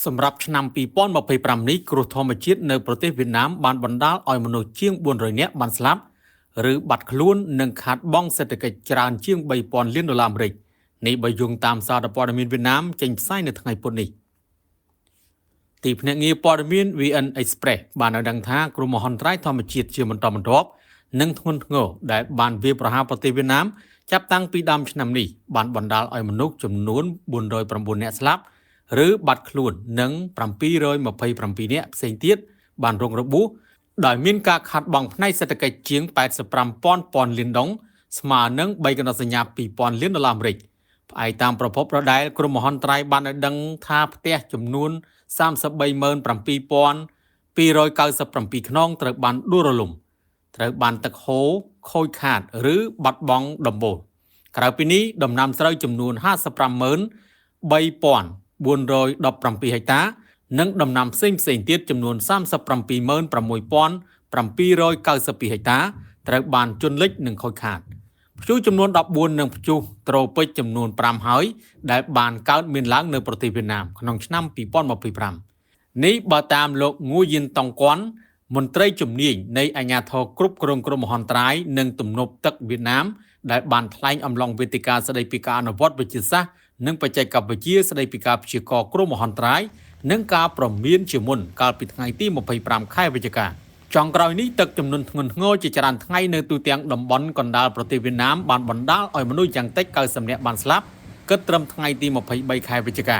សម្រាប់ឆ្នាំ2025នេះគ្រោះធម្មជាតិនៅប្រទេសវៀតណាមបានបណ្ដាលឲ្យមនុស្សជាង400នាក់បានស្លាប់ឬបាត់ខ្លួននិងខាតបង់សេដ្ឋកិច្ចច្រើនជាង$3000 លាននេះបើយោងតាមសារព័ត៌មានវៀតណាមចេញផ្សាយនៅថ្ងៃពុធនេះទីភ្នាក់ងារព័ត៌មាន VN Express បានឲ្យដឹងថាគ្រោះមហន្តរាយធម្មជាតិជាបន្តបន្ទាប់និងធ្ងន់ធ្ងរដែលបានវាយប្រហារប្រទេសវៀតណាមចាប់តាំងពីដើមឆ្នាំនេះបានបណ្ដាលឲ្យមនុស្សចំនួន409នាក់ស្លាប់ឬបាត់ខ្លួននិង727នាក់ផ្សេងទៀតបានរងរបួសដោយមានការខាតបង់ផ្នែកសេដ្ឋកិច្ចជាង$85,000 លានស្មើនឹង$2.2 លានផ្អែកតាមប្រភពដដែលគ្រោះមហន្តរាយបានឲ្យដឹងថាផ្ទះចំនួន37297ខ្នងត្រូវបានដួលរលំត្រូវបានទឹកហូរខូចខាតឬបាត់បង់ដំបូលក្រៅពីនេះដំណាំស្រូវចំនួន553417ហិកតានិងដំណាំផ្សេងទៀតចំនួន376,6792ហិកតាត្រូវបានជន់លិចនិងខូចខាតព្យុះចំនួន14និងព្យុះត្រូពិចចំនួន5ហើយដែលបានកើតមានឡើងនៅប្រទេសវៀតណាមក្នុងឆ្នាំ2025នេះបើតាមលោកងួយយិនតុងគាន់មន្ត្រីជំនាញនៃអាជ្ញាធរគ្រប់គ្រងគ្រោះមហន្តរាយនិងទំនប់ទឹកវៀតណាមដែលបានថ្លែងអំឡុងវេទិកាស្តីពីការអនុវត្តវិទ្យាសាស្ត្រនិងបច្ចេកវិទ្យាស្តីពីការព្យាករណ៍គ្រោះមហន្តរាយនិងការព្រមានជាមុនកាលពីថ្ងៃទី25ខែវិច្ឆិកាចុងក្រោយនេះទឹកជំនន់ធ្ងន់ធ្ងរជាច្រើនថ្ងៃនៅទូទាំងតំបន់កណ្ដាលប្រទេសវៀតណាមបានបណ្ដាលឲ្យមនុស្សយ៉ាងតិច90នាក់បានស្លាប់គិតត្រឹមថ្ងៃទី23ខែវិច្ឆិកា